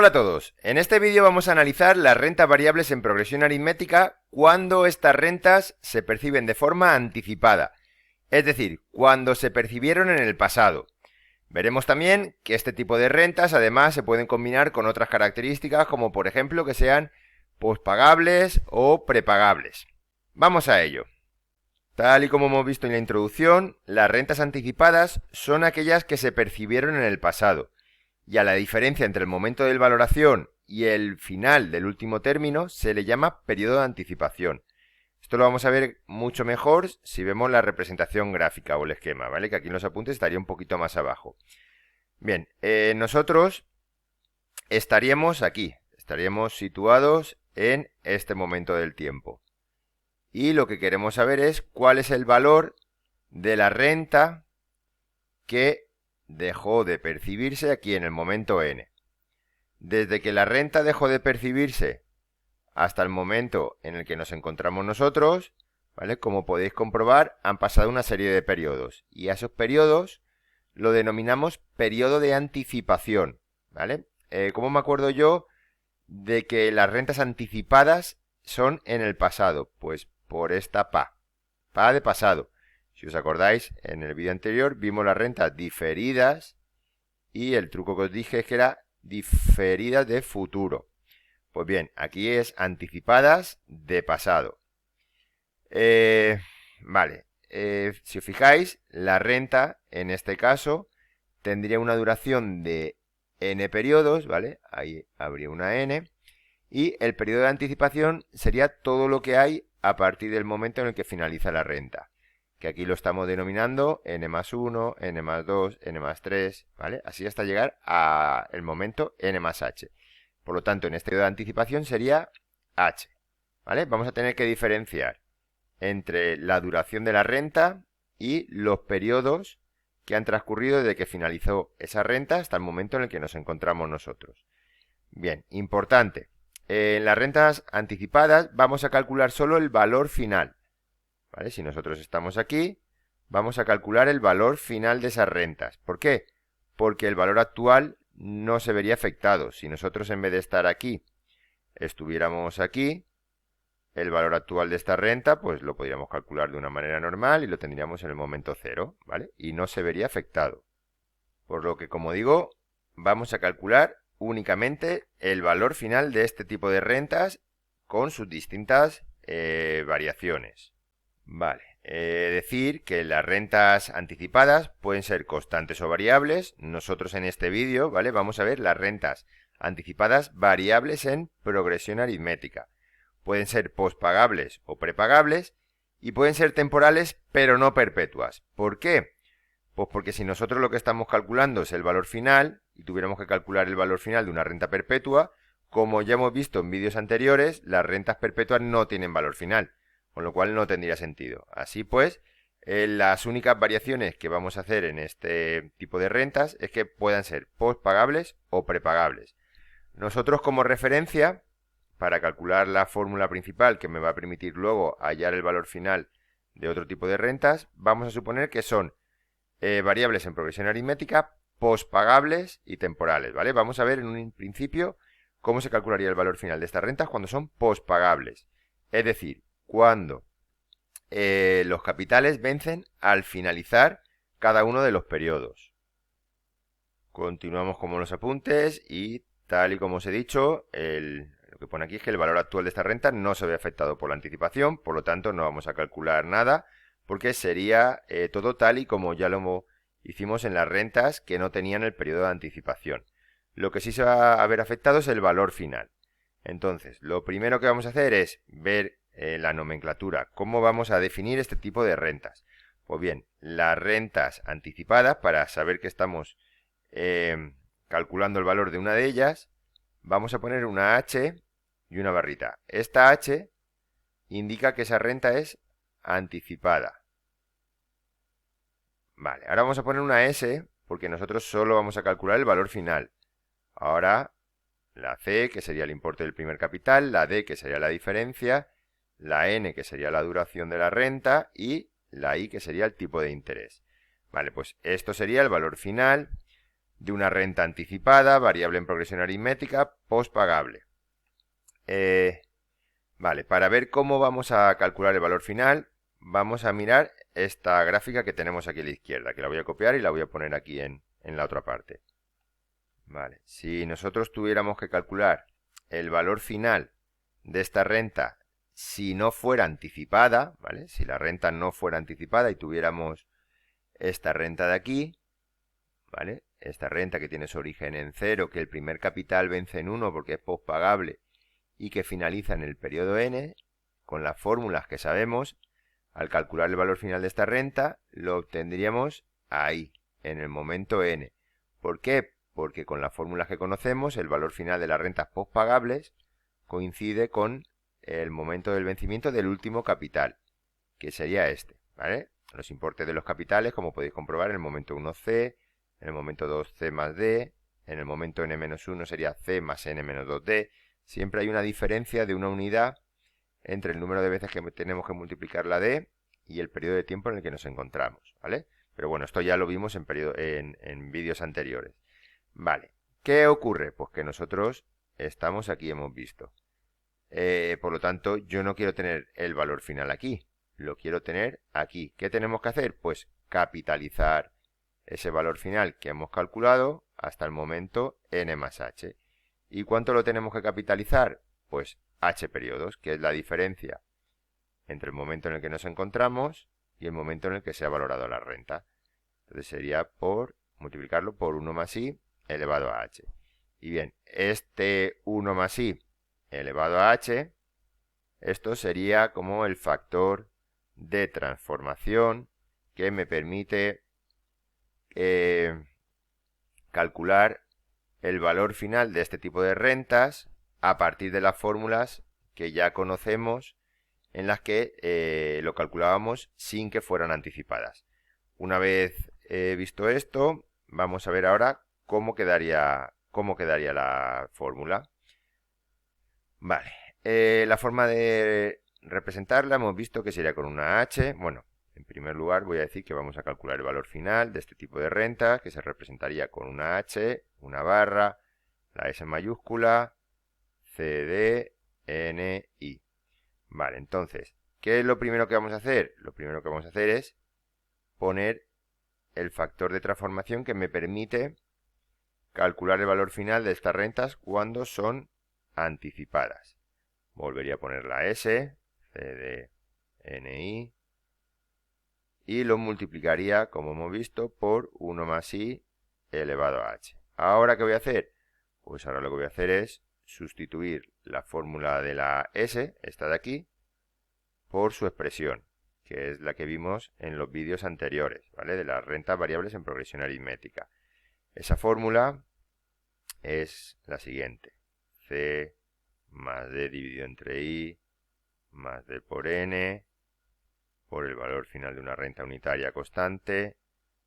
Hola a todos, en este vídeo vamos a analizar las rentas variables en progresión aritmética cuando estas rentas se perciben de forma anticipada, es decir, cuando se percibieron en el pasado. Veremos también que este tipo de rentas además se pueden combinar con otras características como por ejemplo que sean pospagables o prepagables. Vamos a ello. Tal y como hemos visto en la introducción, las rentas anticipadas son aquellas que se percibieron en el pasado. Y a la diferencia entre el momento de valoración y el final del último término se le llama periodo de anticipación. Esto lo vamos a ver mucho mejor si vemos la representación gráfica o el esquema, ¿vale? Que aquí en los apuntes estaría un poquito más abajo. Bien, nosotros estaríamos aquí, estaríamos situados en este momento del tiempo. Y lo que queremos saber es cuál es el valor de la renta que dejó de percibirse aquí en el momento n. Desde que la renta dejó de percibirse hasta el momento en el que nos encontramos nosotros, ¿vale? Como podéis comprobar, han pasado una serie de periodos. Y a esos periodos lo denominamos periodo de anticipación, ¿vale? ¿Cómo me acuerdo yo de que las rentas anticipadas son en el pasado? Pues por esta PA de pasado. Si os acordáis, en el vídeo anterior vimos las rentas diferidas y el truco que os dije es que era diferidas de futuro. Pues bien, aquí es anticipadas de pasado. Vale, si os fijáis, la renta en este caso tendría una duración de n periodos, ¿vale? Ahí habría una n. Y el periodo de anticipación sería todo lo que hay a partir del momento en el que finaliza la renta. Que aquí lo estamos denominando n más 1, n más 2, n más 3, ¿vale? Así hasta llegar al momento n más h. Por lo tanto, en este periodo de anticipación sería h, ¿vale? Vamos a tener que diferenciar entre la duración de la renta y los periodos que han transcurrido desde que finalizó esa renta hasta el momento en el que nos encontramos nosotros. Bien, importante. En las rentas anticipadas vamos a calcular solo el valor final, ¿vale? Si nosotros estamos aquí, vamos a calcular el valor final de esas rentas. ¿Por qué? Porque el valor actual no se vería afectado. Si nosotros en vez de estar aquí, estuviéramos aquí, el valor actual de esta renta, pues lo podríamos calcular de una manera normal y lo tendríamos en el momento cero, ¿vale? Y no se vería afectado. Por lo que, como digo, vamos a calcular únicamente el valor final de este tipo de rentas con sus distintas variaciones. Vale, decir que las rentas anticipadas pueden ser constantes o variables. Nosotros en este vídeo, ¿vale? Vamos a ver las rentas anticipadas variables en progresión aritmética. Pueden ser pospagables o prepagables y pueden ser temporales pero no perpetuas. ¿Por qué? Pues porque si nosotros lo que estamos calculando es el valor final y tuviéramos que calcular el valor final de una renta perpetua, como ya hemos visto en vídeos anteriores, las rentas perpetuas no tienen valor final, con lo cual no tendría sentido. Así pues, las únicas variaciones que vamos a hacer en este tipo de rentas es que puedan ser pospagables o prepagables. Nosotros como referencia, para calcular la fórmula principal que me va a permitir luego hallar el valor final de otro tipo de rentas, vamos a suponer que son variables en progresión aritmética, pospagables y temporales, ¿vale? Vamos a ver en un principio cómo se calcularía el valor final de estas rentas cuando son pospagables. Es decir, cuando los capitales vencen al finalizar cada uno de los periodos. Continuamos con los apuntes y tal y como os he dicho, lo que pone aquí es que el valor actual de esta renta no se ve afectado por la anticipación, por lo tanto no vamos a calcular nada porque sería todo tal y como ya lo hicimos en las rentas que no tenían el periodo de anticipación. Lo que sí se va a ver afectado es el valor final. Entonces, lo primero que vamos a hacer es ver la nomenclatura, cómo vamos a definir este tipo de rentas. Pues bien, las rentas anticipadas, para saber que estamos calculando el valor de una de ellas, vamos a poner una H y una barrita. Esta H indica que esa renta es anticipada. Vale, ahora vamos a poner una S porque nosotros solo vamos a calcular el valor final. Ahora la C, que sería el importe del primer capital, la D, que sería la diferencia, la N, que sería la duración de la renta, y la I, que sería el tipo de interés. Vale, pues esto sería el valor final de una renta anticipada, variable en progresión aritmética, postpagable. Vale, para ver cómo vamos a calcular el valor final, vamos a mirar esta gráfica que tenemos aquí a la izquierda, que la voy a copiar y la voy a poner aquí en la otra parte. Vale, si nosotros tuviéramos que calcular el valor final de esta renta si no fuera anticipada, ¿vale? Si la renta no fuera anticipada y tuviéramos esta renta de aquí, ¿vale? Esta renta que tiene su origen en 0, que el primer capital vence en 1 porque es postpagable y que finaliza en el periodo n, con las fórmulas que sabemos, al calcular el valor final de esta renta, lo obtendríamos ahí, en el momento n. ¿Por qué? Porque con las fórmulas que conocemos, el valor final de las rentas postpagables coincide con el momento del vencimiento del último capital, que sería este, ¿vale? Los importes de los capitales, como podéis comprobar, en el momento 1c, en el momento 2c más d, en el momento n-1 sería c más n menos 2d. Siempre hay una diferencia de una unidad entre el número de veces que tenemos que multiplicar la d y el periodo de tiempo en el que nos encontramos, ¿vale? Pero bueno, esto ya lo vimos en vídeos anteriores. Vale, ¿qué ocurre? Pues que nosotros estamos aquí, hemos visto. Por lo tanto, yo no quiero tener el valor final aquí, lo quiero tener aquí. ¿Qué tenemos que hacer? Pues capitalizar ese valor final que hemos calculado hasta el momento n más h. ¿Y cuánto lo tenemos que capitalizar? Pues h periodos, que es la diferencia entre el momento en el que nos encontramos y el momento en el que se ha valorado la renta. Entonces sería por multiplicarlo por 1 más i elevado a h. Y bien, este 1 más i elevado a h, esto sería como el factor de transformación que me permite calcular el valor final de este tipo de rentas a partir de las fórmulas que ya conocemos en las que lo calculábamos sin que fueran anticipadas. Una vez visto esto, vamos a ver ahora cómo quedaría la fórmula. Vale, la forma de representarla hemos visto que sería con una h. Bueno, en primer lugar voy a decir que vamos a calcular el valor final de este tipo de renta, que se representaría con una h, una barra, la s mayúscula, cd, n, i. Vale, entonces, ¿qué es lo primero que vamos a hacer? Lo primero que vamos a hacer es poner el factor de transformación que me permite calcular el valor final de estas rentas cuando son anticipadas. Volvería a poner la S, CD, NI, y lo multiplicaría, como hemos visto, por 1 más I elevado a H. ¿Ahora qué voy a hacer? Pues ahora lo que voy a hacer es sustituir la fórmula de la S, esta de aquí, por su expresión, que es la que vimos en los vídeos anteriores, ¿vale? De las rentas variables en progresión aritmética. Esa fórmula es la siguiente: C más D dividido entre I más D por N por el valor final de una renta unitaria constante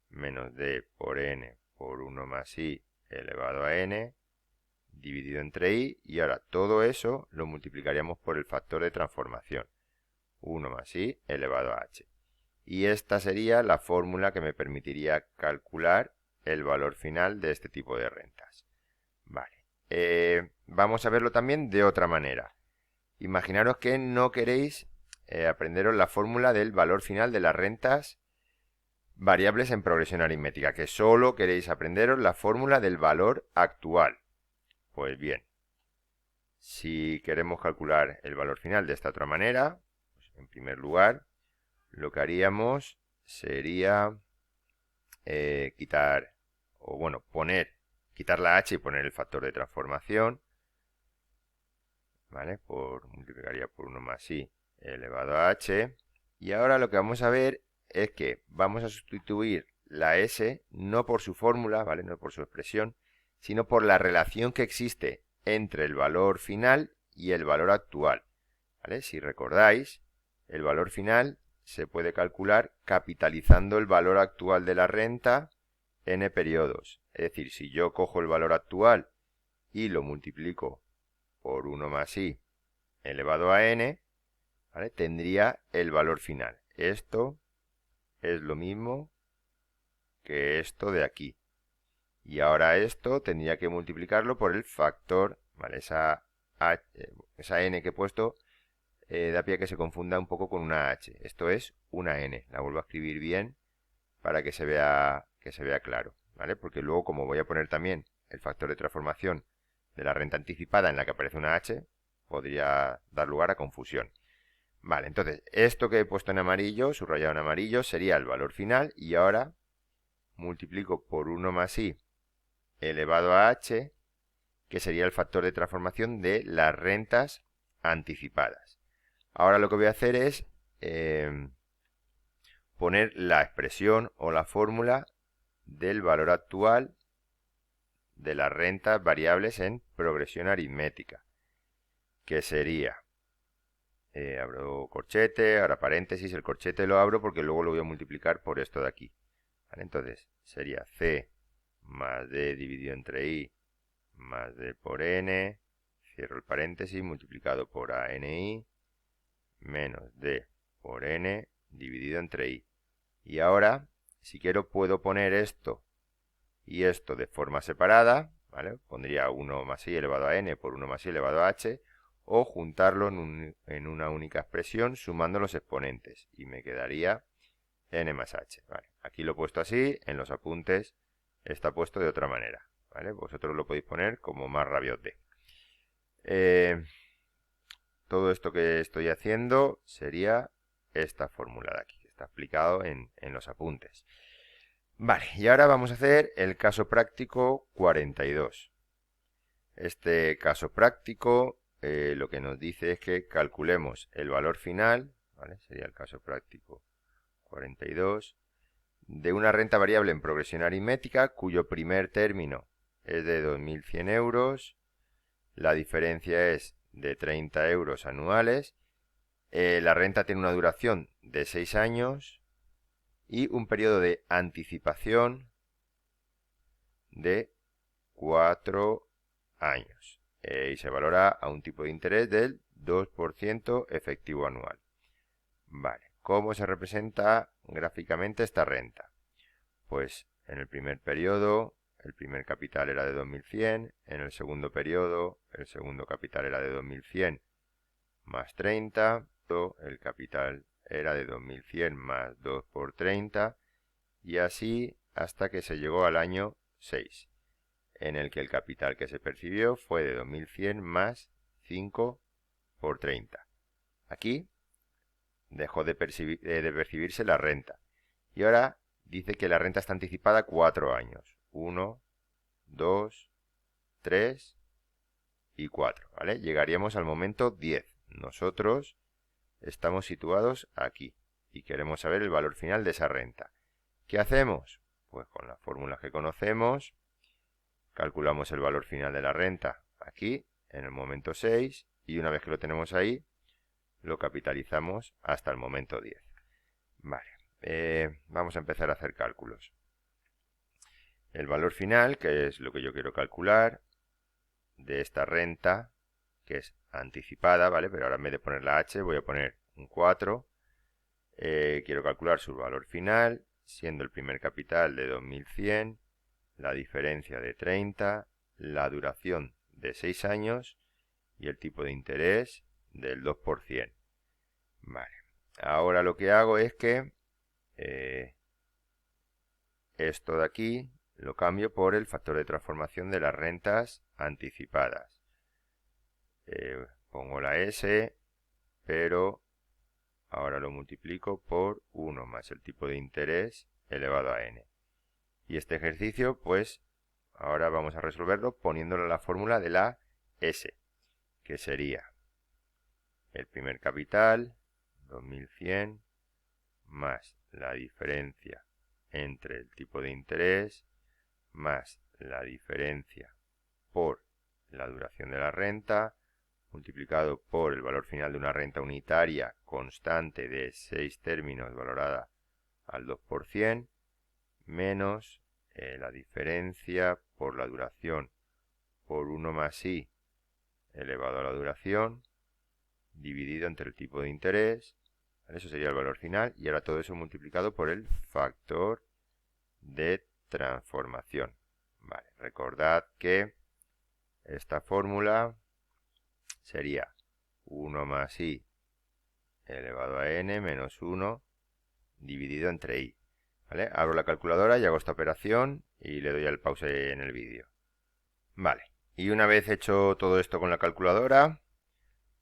menos D por N por 1 más I elevado a N dividido entre I, y ahora todo eso lo multiplicaríamos por el factor de transformación, 1 más I elevado a H. Y esta sería la fórmula que me permitiría calcular el valor final de este tipo de rentas. Vale. Vamos a verlo también de otra manera. Imaginaros que no queréis aprenderos la fórmula del valor final de las rentas variables en progresión aritmética, que solo queréis aprenderos la fórmula del valor actual. Pues bien, si queremos calcular el valor final de esta otra manera, pues en primer lugar, lo que haríamos sería quitar la h y poner el factor de transformación, ¿vale? Multiplicaría por 1 más i elevado a h. Y ahora lo que vamos a ver es que vamos a sustituir la s no por su fórmula, ¿vale? No por su expresión, sino por la relación que existe entre el valor final y el valor actual, ¿vale? Si recordáis, el valor final se puede calcular capitalizando el valor actual de la renta n periodos. Es decir, si yo cojo el valor actual y lo multiplico por 1 más i elevado a n, ¿vale? Tendría el valor final. Esto es lo mismo que esto de aquí. Y ahora esto tendría que multiplicarlo por el factor, ¿vale? Esa n que he puesto da pie a que se confunda un poco con una h. Esto es una n. La vuelvo a escribir bien para que se vea claro, ¿vale? Porque luego, como voy a poner también el factor de transformación de la renta anticipada en la que aparece una h, podría dar lugar a confusión. Vale, entonces, esto que he puesto en amarillo, subrayado en amarillo, sería el valor final, y ahora multiplico por 1 más i elevado a h, que sería el factor de transformación de las rentas anticipadas. Ahora lo que voy a hacer es poner la expresión o la fórmula del valor actual de las rentas variables en progresión aritmética, que sería, abro corchete, ahora paréntesis, el corchete lo abro porque luego lo voy a multiplicar por esto de aquí. ¿Vale? Entonces sería c más d dividido entre i más d por n, cierro el paréntesis, multiplicado por ani, menos d por n dividido entre i. Y ahora, si quiero, puedo poner esto y esto de forma separada, ¿vale? Pondría 1 más i elevado a n por 1 más i elevado a h, o juntarlo en una única expresión sumando los exponentes, y me quedaría n más h. ¿Vale? Aquí lo he puesto así, en los apuntes está puesto de otra manera, ¿vale? Vosotros lo podéis poner como más rabiote. Todo esto que estoy haciendo sería esta fórmula de aquí, que está explicado en los apuntes. Vale, y ahora vamos a hacer el caso práctico 42. Este caso práctico lo que nos dice es que calculemos el valor final, ¿vale? Sería el caso práctico 42, de una renta variable en progresión aritmética cuyo primer término es de 2.100 euros, la diferencia es de 30 euros anuales, la renta tiene una duración de 6 años y un periodo de anticipación de 4 años. Y se valora a un tipo de interés del 2% efectivo anual. Vale, ¿cómo se representa gráficamente esta renta? Pues en el primer periodo el primer capital era de 2.100, en el segundo periodo el segundo capital era de 2.100 más 30, el capital era de 2.100 más 2 por 30, y así hasta que se llegó al año 6, en el que el capital que se percibió fue de 2.100 más 5 por 30. Aquí dejó de percibirse la renta. Y ahora dice que la renta está anticipada 4 años. 1, 2, 3 y 4. ¿Vale? Llegaríamos al momento 10. Nosotros estamos situados aquí y queremos saber el valor final de esa renta. ¿Qué hacemos? Pues con las fórmulas que conocemos, calculamos el valor final de la renta aquí, en el momento 6, y una vez que lo tenemos ahí, lo capitalizamos hasta el momento 10. Vale, vamos a empezar a hacer cálculos. El valor final, que es lo que yo quiero calcular, de esta renta, que es anticipada, ¿vale? Pero ahora en vez de poner la h, voy a poner un 4. Quiero calcular su valor final, siendo el primer capital de 2.100, la diferencia de 30, la duración de 6 años y el tipo de interés del 2%. Vale. Ahora lo que hago es que esto de aquí lo cambio por el factor de transformación de las rentas anticipadas. Pongo la S, pero ahora lo multiplico por 1 más el tipo de interés elevado a n. Y este ejercicio, pues, ahora vamos a resolverlo poniéndole la fórmula de la S, que sería el primer capital, 2.100, más la diferencia entre el tipo de interés, más la diferencia por la duración de la renta, multiplicado por el valor final de una renta unitaria constante de 6 términos valorada al 2%, menos la diferencia por la duración por 1 más i elevado a la duración, dividido entre el tipo de interés. Eso sería el valor final, y ahora todo eso multiplicado por el factor de transformación. Vale. Recordad que esta fórmula sería 1 más i elevado a n menos 1 dividido entre i. ¿Vale? Abro la calculadora y hago esta operación y le doy al pause en el vídeo. Vale, y una vez hecho todo esto con la calculadora,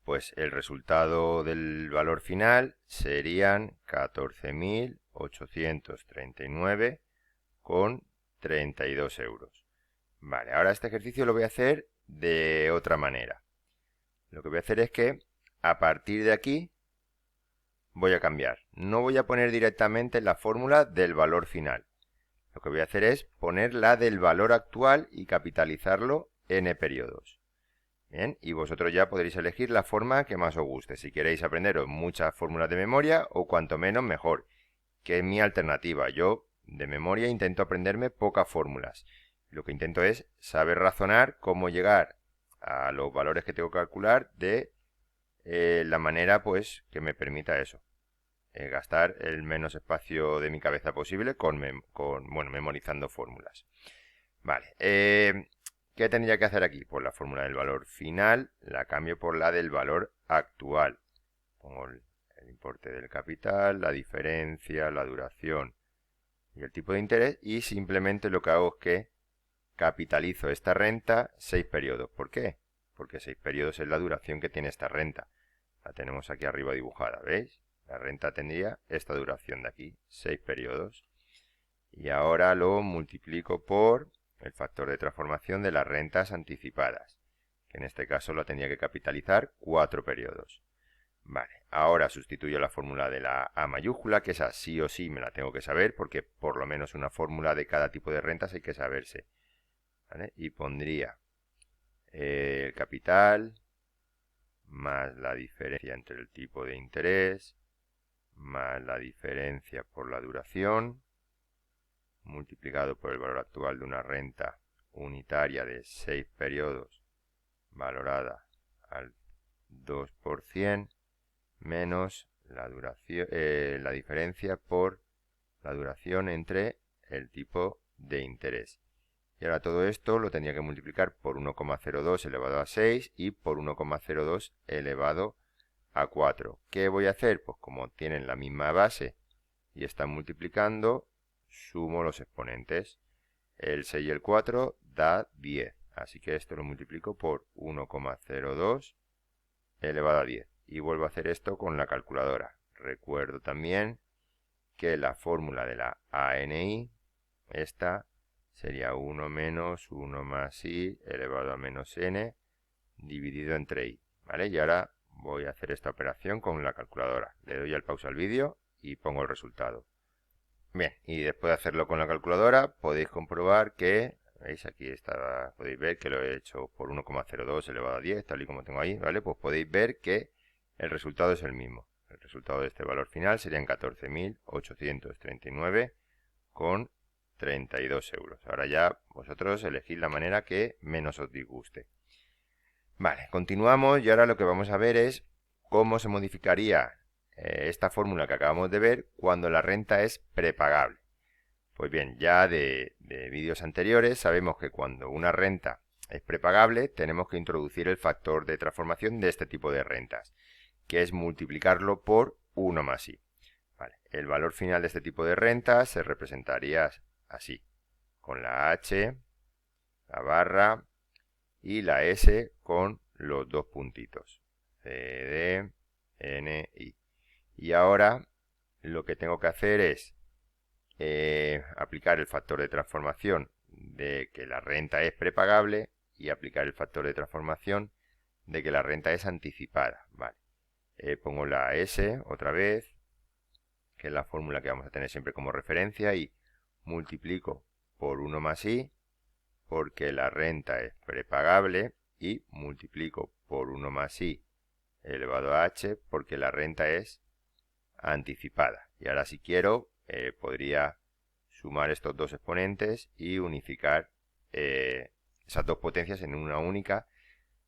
pues el resultado del valor final serían 14.839,32 euros. Vale, ahora este ejercicio lo voy a hacer de otra manera. Lo que voy a hacer es que a partir de aquí voy a cambiar. No voy a poner directamente la fórmula del valor final. Lo que voy a hacer es poner la del valor actual y capitalizarlo n periodos. Bien, y vosotros ya podréis elegir la forma que más os guste. Si queréis aprenderos muchas fórmulas de memoria o cuanto menos mejor, que es mi alternativa. Yo de memoria intento aprenderme pocas fórmulas. Lo que intento es saber razonar cómo llegar a los valores que tengo que calcular de la manera pues que me permita eso. Gastar el menos espacio de mi cabeza posible bueno, memorizando fórmulas. Vale, ¿qué tendría que hacer aquí? Pues la fórmula del valor final la cambio por la del valor actual. Pongo el importe del capital, la diferencia, la duración y el tipo de interés, y simplemente lo que hago es que capitalizo esta renta 6 periodos. ¿Por qué? Porque 6 periodos es la duración que tiene esta renta. La tenemos aquí arriba dibujada, ¿veis? La renta tendría esta duración de aquí, 6 periodos. Y ahora lo multiplico por el factor de transformación de las rentas anticipadas, que en este caso lo tendría que capitalizar 4 periodos. Vale, ahora sustituyo la fórmula de la A mayúscula, que esa sí o sí me la tengo que saber, porque por lo menos una fórmula de cada tipo de rentas hay que saberse. ¿Vale? Y pondría el capital más la diferencia entre el tipo de interés más la diferencia por la duración multiplicado por el valor actual de una renta unitaria de 6 periodos valorada al 2% menos la diferencia por la duración entre el tipo de interés. Y ahora todo esto lo tendría que multiplicar por 1,02 elevado a 6 y por 1,02 elevado a 4. ¿Qué voy a hacer? Pues como tienen la misma base y están multiplicando, sumo los exponentes. El 6 y el 4 da 10. Así que esto lo multiplico por 1,02 elevado a 10. Y vuelvo a hacer esto con la calculadora. Recuerdo también que la fórmula de la ANI, esta sería 1 menos 1 más i elevado a menos n dividido entre i. ¿Vale? Y ahora voy a hacer esta operación con la calculadora. Le doy al pausa al vídeo y pongo el resultado. Bien, y después de hacerlo con la calculadora podéis comprobar que, veis aquí está, podéis ver que lo he hecho por 1,02 elevado a 10, tal y como tengo ahí, ¿vale? Pues podéis ver que el resultado es el mismo. El resultado de este valor final serían 14.839,32 euros. Ahora ya vosotros elegid la manera que menos os disguste. Vale, continuamos y ahora lo que vamos a ver es cómo se modificaría esta fórmula que acabamos de ver cuando la renta es prepagable. Pues bien, ya de vídeos anteriores sabemos que cuando una renta es prepagable tenemos que introducir el factor de transformación de este tipo de rentas, que es multiplicarlo por 1 más i. Vale, el valor final de este tipo de rentas se representaría así, con la h, la barra y la S con los dos puntitos. C, D, N, I. Y ahora lo que tengo que hacer es aplicar el factor de transformación de que la renta es prepagable y aplicar el factor de transformación de que la renta es anticipada. Vale. Pongo la S otra vez, que es la fórmula que vamos a tener siempre como referencia, y multiplico por 1 más i, porque la renta es prepagable, y multiplico por 1 más i elevado a h, porque la renta es anticipada. Y ahora si quiero, podría sumar estos dos exponentes y unificar esas dos potencias en una única,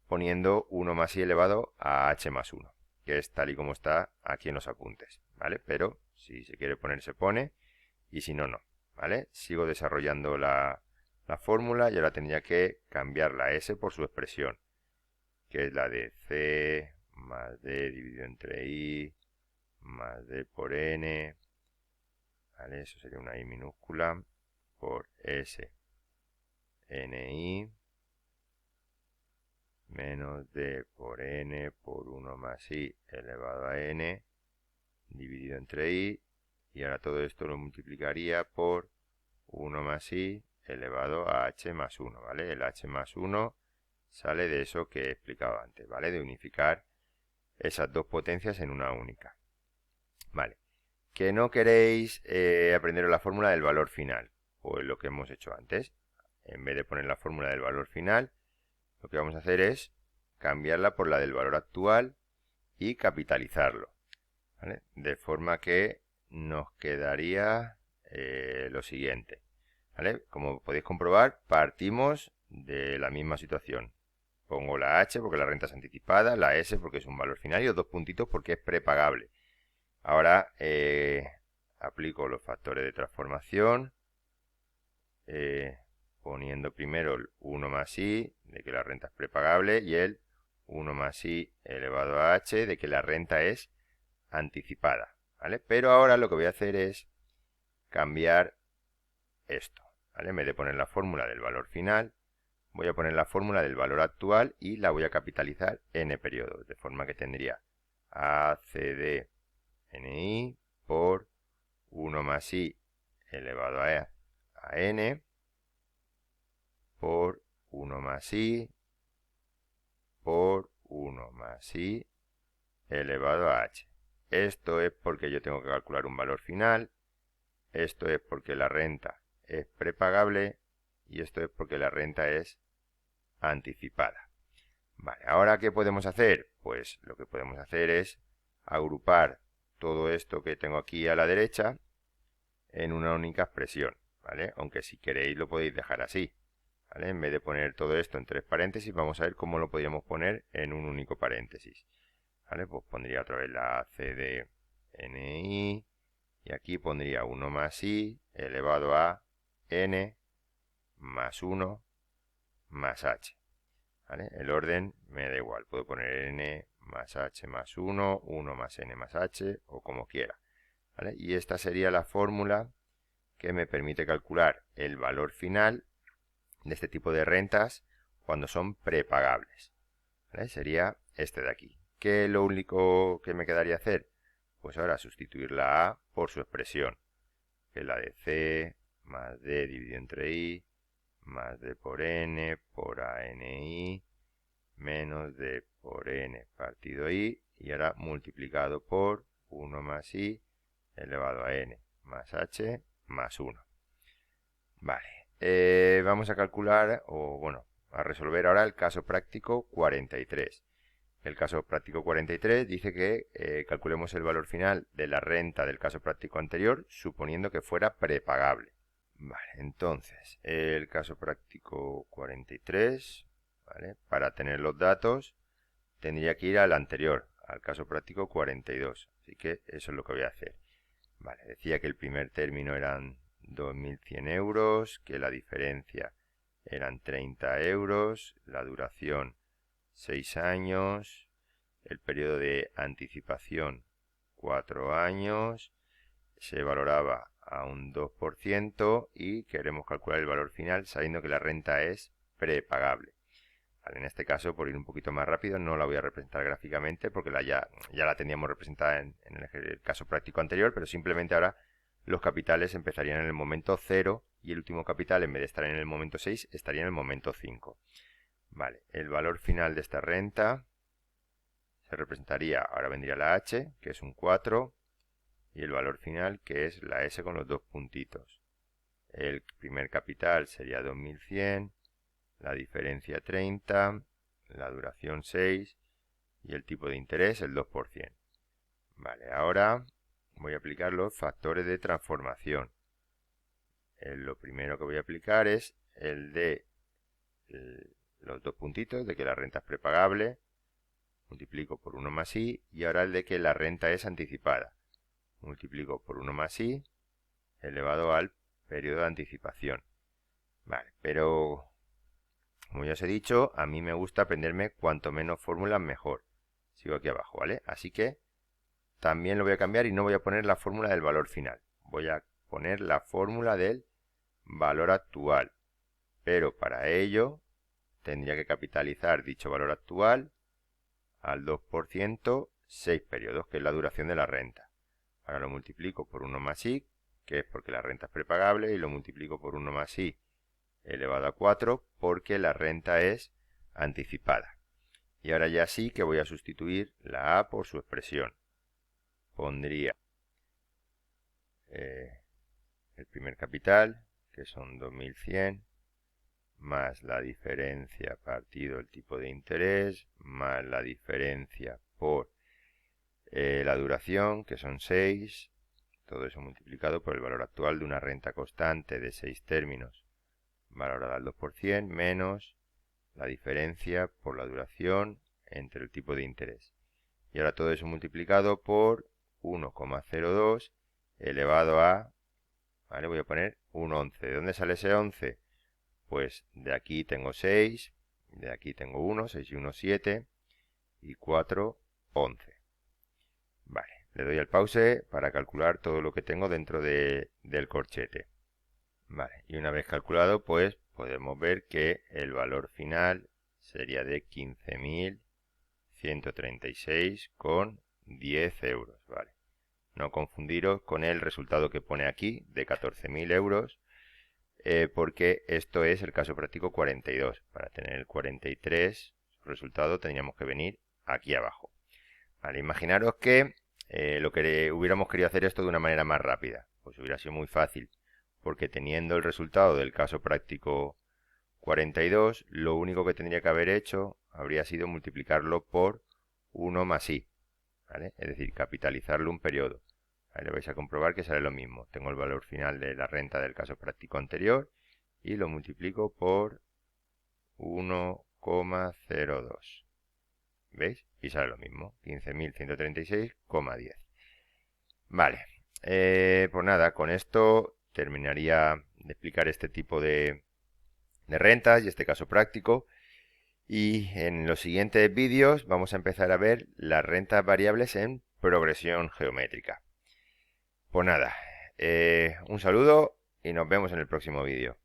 poniendo 1 más i elevado a h más 1, que es tal y como está aquí en los apuntes, ¿vale? Pero si se quiere poner, se pone, y si no, no, ¿vale? Sigo desarrollando la la fórmula y ahora tendría que cambiar la S por su expresión, que es la de C más D dividido entre I más D por N, ¿vale? Eso sería una I minúscula por S NI menos D por N por 1 más I elevado a N dividido entre I, y ahora todo esto lo multiplicaría por 1 más I elevado a H más 1, ¿vale? El H más 1 sale de eso que he explicado antes, ¿vale? De unificar esas dos potencias en una única. Vale. Que no queréis aprenderos la fórmula del valor final, pues lo que hemos hecho antes. En vez de poner la fórmula del valor final, lo que vamos a hacer es cambiarla por la del valor actual y capitalizarlo, ¿vale? De forma que nos quedaría lo siguiente, ¿vale? Como podéis comprobar, partimos de la misma situación. Pongo la H porque la renta es anticipada, la S porque es un valor final y los dos puntitos porque es prepagable. Ahora aplico los factores de transformación, poniendo primero el 1 más I, de que la renta es prepagable, y el 1 más I elevado a H, de que la renta es anticipada, ¿vale? Pero ahora lo que voy a hacer es cambiar esto, ¿vale? En vez de poner la fórmula del valor final, voy a poner la fórmula del valor actual y la voy a capitalizar n periodos, de forma que tendría ACD NI por 1 más I elevado a N por 1 más I por 1 más I elevado a H. Esto es porque yo tengo que calcular un valor final, esto es porque la renta es prepagable y esto es porque la renta es anticipada. Vale, ahora ¿qué podemos hacer? Pues lo que podemos hacer es agrupar todo esto que tengo aquí a la derecha en una única expresión, ¿vale? Aunque si queréis lo podéis dejar así, ¿vale? En vez de poner todo esto en 3 paréntesis, vamos a ver cómo lo podríamos poner en un único paréntesis, ¿vale? Pues pondría otra vez la CDNI y aquí pondría 1 más I elevado a N más 1 más H, ¿vale? El orden me da igual, puedo poner N más H más 1, 1 más N más H o como quiera, ¿vale? Y esta sería la fórmula que me permite calcular el valor final de este tipo de rentas cuando son prepagables, ¿vale? Sería este de aquí. ¿Qué es lo único que me quedaría hacer? Pues ahora sustituir la A por su expresión, que es la de C más D dividido entre I más D por N por ANI menos D por N partido I, y ahora multiplicado por 1 más I elevado a N más H más 1. Vale, vamos a calcular, o bueno, a resolver ahora el caso práctico 43. El caso práctico 43 dice que calculemos el valor final de la renta del caso práctico anterior, suponiendo que fuera prepagable. Vale, entonces, el caso práctico 43, ¿vale? Para tener los datos, tendría que ir al anterior, al caso práctico 42. Así que eso es lo que voy a hacer. Vale, decía que el primer término eran 2.100 euros, que la diferencia eran 30 euros, la duración 6 años, el periodo de anticipación 4 años, se valoraba a un 2% y queremos calcular el valor final sabiendo que la renta es prepagable. Vale, en este caso, por ir un poquito más rápido, no la voy a representar gráficamente porque ya la teníamos representada en el caso práctico anterior, pero simplemente ahora los capitales empezarían en el momento 0 y el último capital, en vez de estar en el momento 6, estaría en el momento 5. Vale, el valor final de esta renta se representaría, ahora vendría la H, que es un 4, y el valor final, que es la S con los dos puntitos. El primer capital sería 2.100, la diferencia 30, la duración 6 y el tipo de interés el 2%. Vale, ahora voy a aplicar los factores de transformación. Lo primero que voy a aplicar es el de los dos puntitos, de que la renta es prepagable, multiplico por 1 más I, y ahora el de que la renta es anticipada. Multiplico por 1 más I elevado al periodo de anticipación. Vale, pero como ya os he dicho, a mí me gusta aprenderme cuanto menos fórmulas mejor. Sigo aquí abajo, ¿vale? Así que también lo voy a cambiar y no voy a poner la fórmula del valor final. Voy a poner la fórmula del valor actual. Pero para ello tendría que capitalizar dicho valor actual al 2%, 6 periodos, que es la duración de la renta. Ahora lo multiplico por 1 más i, que es porque la renta es prepagable, y lo multiplico por 1 más i elevado a 4 porque la renta es anticipada. Y ahora ya sí que voy a sustituir la a por su expresión. Pondría el primer capital, que son 2100, más la diferencia partido el tipo de interés, más la diferencia por la duración, que son 6, todo eso multiplicado por el valor actual de una renta constante de 6 términos, valorada al 2%, menos la diferencia por la duración entre el tipo de interés. Y ahora todo eso multiplicado por 1,02 elevado a, ¿vale? Voy a poner un 11. ¿De dónde sale ese 11? Pues de aquí tengo 6, de aquí tengo 1, 6 y 1, 7, y 4, 11. Vale, le doy al pause para calcular todo lo que tengo dentro del corchete. Vale, y una vez calculado, pues podemos ver que el valor final sería de 15.136,10 euros. Vale, no confundiros con el resultado que pone aquí de 14.000 euros, porque esto es el caso práctico 42. Para tener el 43 resultado tendríamos que venir aquí abajo. Vale, imaginaros que lo que hubiéramos querido hacer esto de una manera más rápida. Pues hubiera sido muy fácil, porque teniendo el resultado del caso práctico 42, lo único que tendría que haber hecho habría sido multiplicarlo por 1 más i, ¿vale? Es decir, capitalizarlo un periodo. Ahí vais a comprobar que sale lo mismo. Tengo el valor final de la renta del caso práctico anterior y lo multiplico por 1,02. ¿Veis? Y sale lo mismo, 15.136,10. Vale, pues nada, con esto terminaría de explicar este tipo de rentas y este caso práctico. Y en los siguientes vídeos vamos a empezar a ver las rentas variables en progresión geométrica. Pues nada, un saludo y nos vemos en el próximo vídeo.